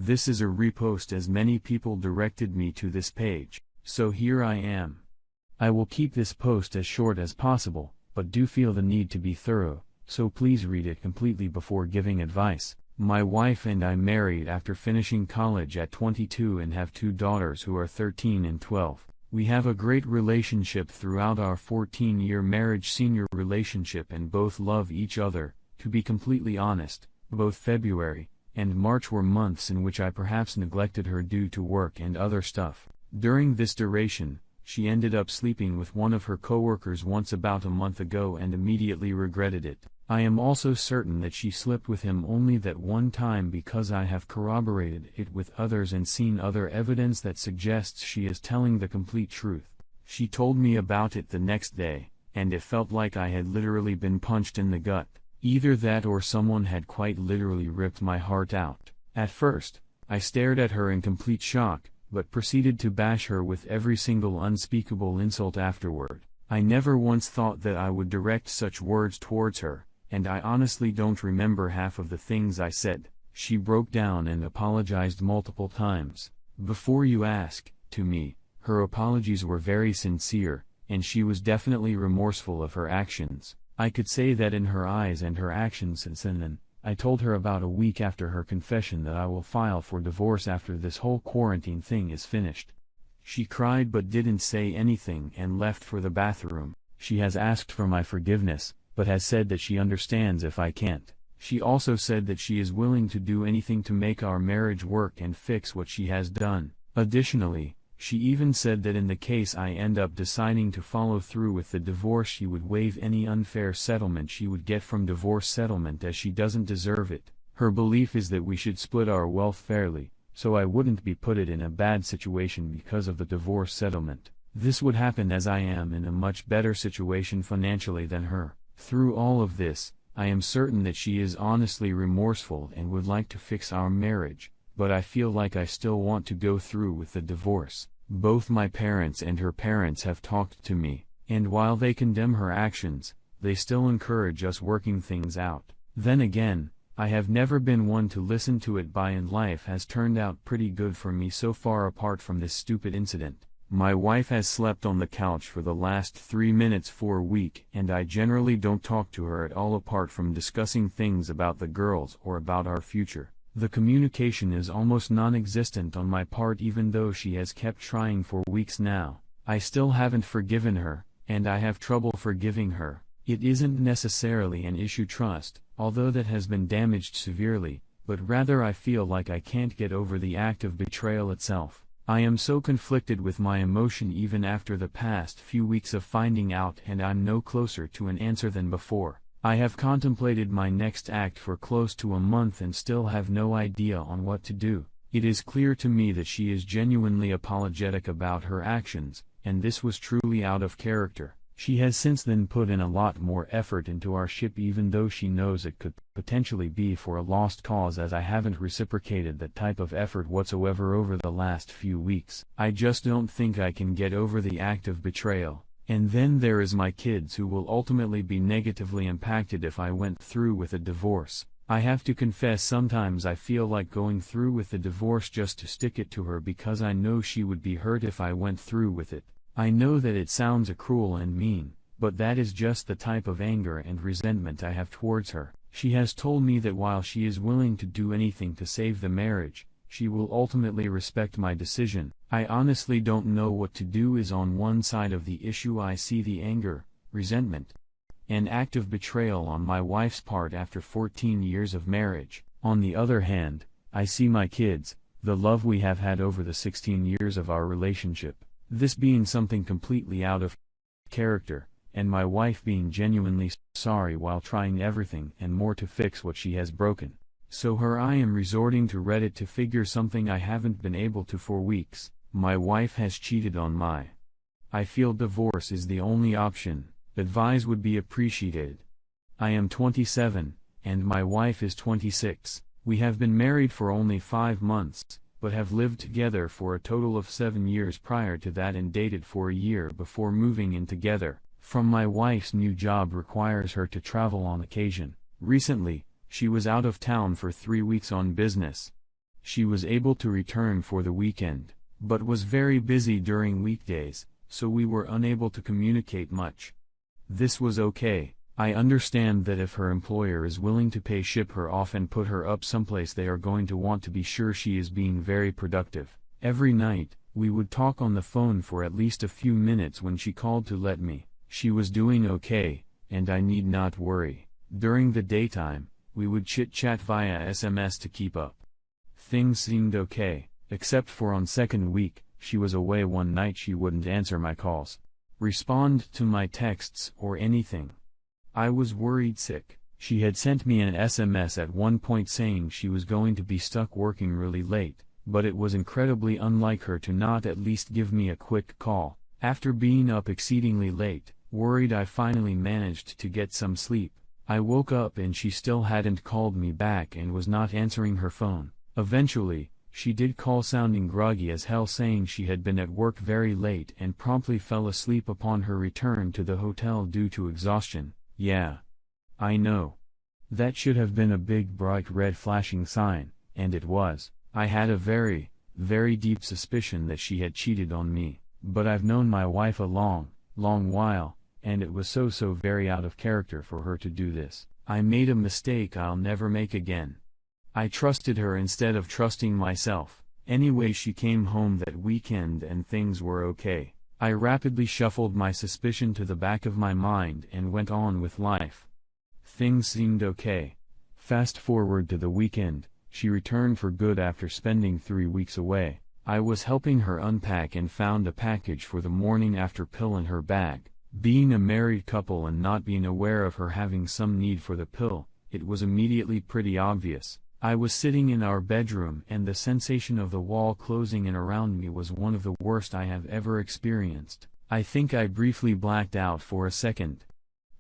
This is a repost as many people directed me to this page, so here I am. I will keep this post as short as possible, but do feel the need to be thorough, so please read it completely before giving advice. My wife and I married after finishing college at 22 and have 2 daughters who are 13 and 12. We have a great relationship throughout our 14-year marriage, senior relationship, and both love each other. To be completely honest, both February and March were months in which I perhaps neglected her due to work and other stuff. During this duration, she ended up sleeping with one of her coworkers once about a month ago and immediately regretted it. I am also certain that she slept with him only that one time because I have corroborated it with others and seen other evidence that suggests she is telling the complete truth. She told me about it the next day, and it felt like I had literally been punched in the gut. Either that or someone had quite literally ripped my heart out. At first, I stared at her in complete shock, but proceeded to bash her with every single unspeakable insult afterward. I never once thought that I would direct such words towards her, and I honestly don't remember half of the things I said. She broke down and apologized multiple times. Before you ask, to me, her apologies were very sincere, and she was definitely remorseful of her actions. I could say that in her eyes and her actions since then. I told her about a week after her confession that I will file for divorce after this whole quarantine thing is finished. She cried but didn't say anything and left for the bathroom. She has asked for my forgiveness, but has said that she understands if I can't. She also said that she is willing to do anything to make our marriage work and fix what she has done. Additionally, she even said that in the case I end up deciding to follow through with the divorce, she would waive any unfair settlement she would get from divorce settlement as she doesn't deserve it. Her belief is that we should split our wealth fairly, so I wouldn't be put in a bad situation because of the divorce settlement. This would happen as I am in a much better situation financially than her. Through all of this, I am certain that she is honestly remorseful and would like to fix our marriage, but I feel like I still want to go through with the divorce. Both my parents and her parents have talked to me, and while they condemn her actions, they still encourage us working things out. Then again, I have never been one to listen to it, and life has turned out pretty good for me so far apart from this stupid incident. My wife has slept on the couch for the last 3 minutes for a week, and I generally don't talk to her at all apart from discussing things about the girls or about our future. The communication is almost non-existent on my part, even though she has kept trying for weeks now. I still haven't forgiven her, and I have trouble forgiving her. It isn't necessarily an issue trust, although that has been damaged severely, but rather I feel like I can't get over the act of betrayal itself. I am so conflicted with my emotion even after the past few weeks of finding out, and I'm no closer to an answer than before. I have contemplated my next act for close to a month and still have no idea on what to do. It is clear to me that she is genuinely apologetic about her actions, and this was truly out of character. She has since then put in a lot more effort into our ship, even though she knows it could potentially be for a lost cause, as I haven't reciprocated that type of effort whatsoever over the last few weeks. I just don't think I can get over the act of betrayal. And then there is my kids, who will ultimately be negatively impacted if I went through with a divorce. I have to confess, sometimes I feel like going through with the divorce just to stick it to her because I know she would be hurt if I went through with it. I know that it sounds cruel and mean, but that is just the type of anger and resentment I have towards her. She has told me that while she is willing to do anything to save the marriage, she will ultimately respect my decision. I honestly don't know what to do. Is on one side of the issue I see the anger, resentment, an act of betrayal on my wife's part after 14 years of marriage. On the other hand, I see my kids, the love we have had over the 16 years of our relationship, this being something completely out of character, and my wife being genuinely sorry while trying everything and more to fix what she has broken. So I am resorting to Reddit to figure something I haven't been able to for weeks. My wife has cheated on I feel divorce is the only option. Advice would be appreciated. I am 27, and my wife is 26. We have been married for only 5 months, but have lived together for a total of 7 years prior to that and dated for a year before moving in together. My wife's new job requires her to travel on occasion. Recently, she was out of town for 3 weeks on business. She was able to return for the weekend, but was very busy during weekdays, so we were unable to communicate much. This was okay. I understand that if her employer is willing to ship her off and put her up someplace, they are going to want to be sure she is being very productive. Every night, we would talk on the phone for at least a few minutes when she called to let me. She was doing okay, and I need not worry. During the daytime, we would chit-chat via SMS to keep up. Things seemed okay, except for on second week, she was away one night. She wouldn't answer my calls, respond to my texts or anything. I was worried sick. She had sent me an SMS at one point saying she was going to be stuck working really late, but it was incredibly unlike her to not at least give me a quick call. After being up exceedingly late, worried, I finally managed to get some sleep. I woke up and she still hadn't called me back and was not answering her phone. Eventually, she did call sounding groggy as hell, saying she had been at work very late and promptly fell asleep upon her return to the hotel due to exhaustion. Yeah. I know. That should have been a big bright red flashing sign, and it was. I had a very, very deep suspicion that she had cheated on me, but I've known my wife a long, long while, and it was so very out of character for her to do this. I made a mistake I'll never make again. I trusted her instead of trusting myself. Anyway, she came home that weekend and things were okay. I rapidly shuffled my suspicion to the back of my mind and went on with life. Things seemed okay. Fast forward to the weekend, she returned for good after spending 3 weeks away. I was helping her unpack and found a package for the morning after pill in her bag. Being a married couple and not being aware of her having some need for the pill, it was immediately pretty obvious. I was sitting in our bedroom and the sensation of the wall closing in around me was one of the worst I have ever experienced. I think I briefly blacked out for a second.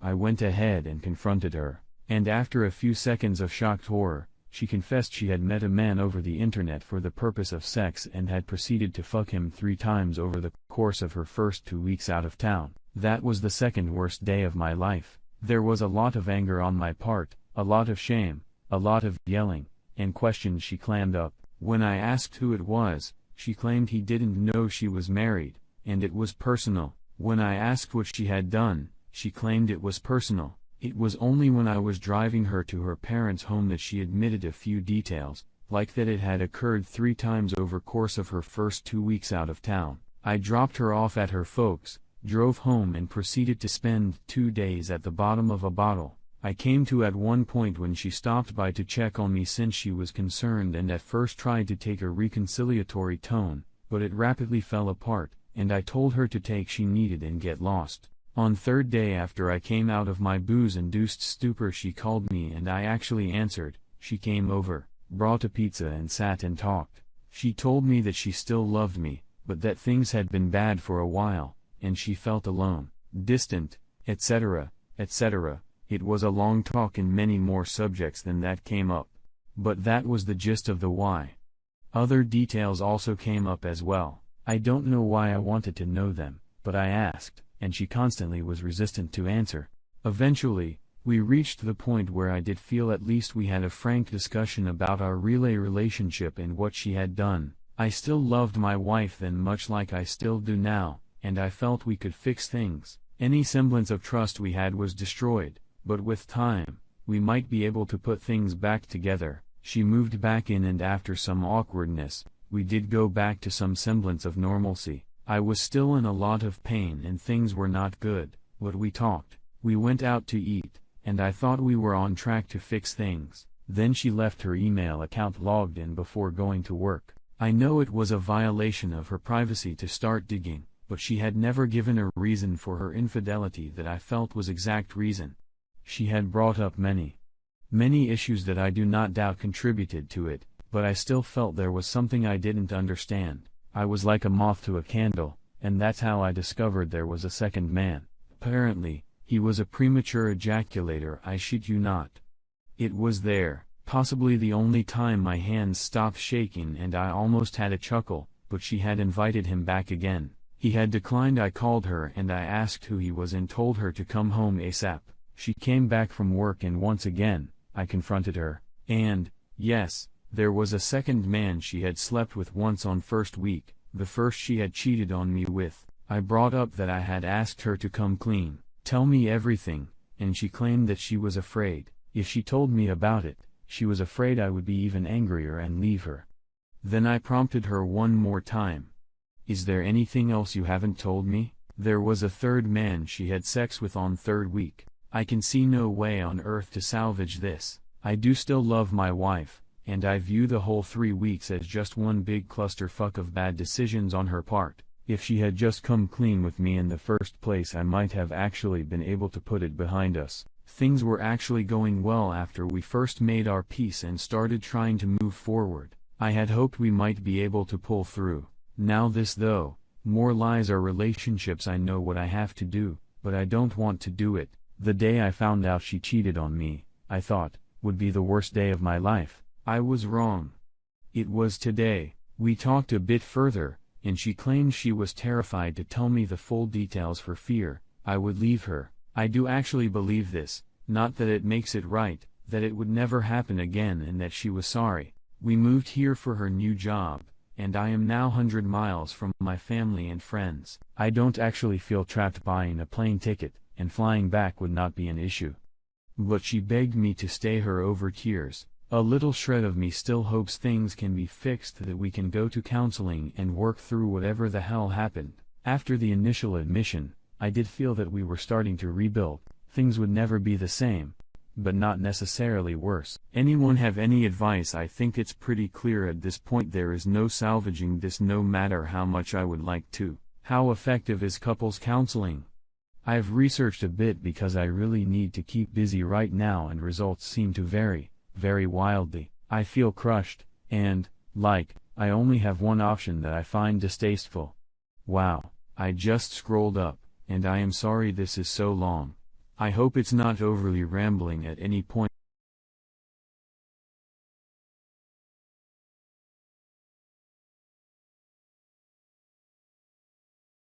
I went ahead and confronted her, and after a few seconds of shocked horror, she confessed she had met a man over the internet for the purpose of sex and had proceeded to fuck him 3 times over the course of her first 2 weeks out of town. That was the second worst day of my life. There was a lot of anger on my part, a lot of shame, a lot of yelling, and questions. She clammed up. When I asked who it was, she claimed he didn't know she was married, and it was personal. When I asked what she had done, she claimed it was personal. It was only when I was driving her to her parents' home that she admitted a few details, like that it had occurred 3 times over course of her first 2 weeks out of town. I dropped her off at her folks', drove home and proceeded to spend 2 days at the bottom of a bottle. I came to at one point when she stopped by to check on me since she was concerned and at first tried to take a reconciliatory tone, but it rapidly fell apart, and I told her to take she needed and get lost. On third day after I came out of my booze-induced stupor, she called me and I actually answered. She came over, brought a pizza and sat and talked. She told me that she still loved me, but that things had been bad for a while, and she felt alone, distant, etc., etc. It was a long talk and many more subjects than that came up. But that was the gist of the why. Other details also came up as well. I don't know why I wanted to know them, but I asked, and she constantly was resistant to answer. Eventually, we reached the point where I did feel at least we had a frank discussion about our relay relationship and what she had done. I still loved my wife then, much like I still do now, and I felt we could fix things. Any semblance of trust we had was destroyed, but with time, we might be able to put things back together. She moved back in and after some awkwardness, we did go back to some semblance of normalcy. I was still in a lot of pain and things were not good, but we talked. We went out to eat, and I thought we were on track to fix things. Then she left her email account logged in before going to work. I know it was a violation of her privacy to start digging, but she had never given a reason for her infidelity that I felt was exact reason. She had brought up many issues that I do not doubt contributed to it, but I still felt there was something I didn't understand. I was like a moth to a candle, and that's how I discovered there was a second man. Apparently, he was a premature ejaculator, I shit you not. It was there, possibly the only time my hands stopped shaking, and I almost had a chuckle, but she had invited him back again. He had declined. I called her and I asked who he was and told her to come home ASAP. She came back from work and once again, I confronted her, and, yes, There was a second man she had slept with once on first week, the first she had cheated on me with. I brought up that I had asked her to come clean, tell me everything, and she claimed that she was afraid. If she told me about it, she was afraid I would be even angrier and leave her. Then I prompted her one more time. Is there anything else you haven't told me? There was a third man she had sex with on third week. I can see no way on earth to salvage this. I do still love my wife, and I view the whole 3 weeks as just one big clusterfuck of bad decisions on her part. If she had just come clean with me in the first place, I might have actually been able to put it behind us. Things were actually going well after we first made our peace and started trying to move forward. I had hoped we might be able to pull through. Now this though, more lies are relationships. I know what I have to do, but I don't want to do it. The day I found out she cheated on me, I thought, would be the worst day of my life. I was wrong. It was today. We talked a bit further, and she claimed she was terrified to tell me the full details for fear I would leave her. I do actually believe this, not that it makes it right, that it would never happen again and that she was sorry. We moved here for her new job, and I am now 100 miles from my family and friends. I don't actually feel trapped. Buying a plane ticket and flying back would not be an issue. But she begged me to stay her over tears. A little shred of me still hopes things can be fixed, that we can go to counseling and work through whatever the hell happened. After the initial admission, I did feel that we were starting to rebuild. Things would never be the same, but not necessarily worse. Anyone have any advice? I think it's pretty clear at this point there is no salvaging this, no matter how much I would like to. How effective is couples counseling? I've researched a bit because I really need to keep busy right now, and results seem to vary very wildly. I feel crushed, and, I only have one option that I find distasteful. Wow, I just scrolled up, and I am sorry this is so long. I hope it's not overly rambling at any point.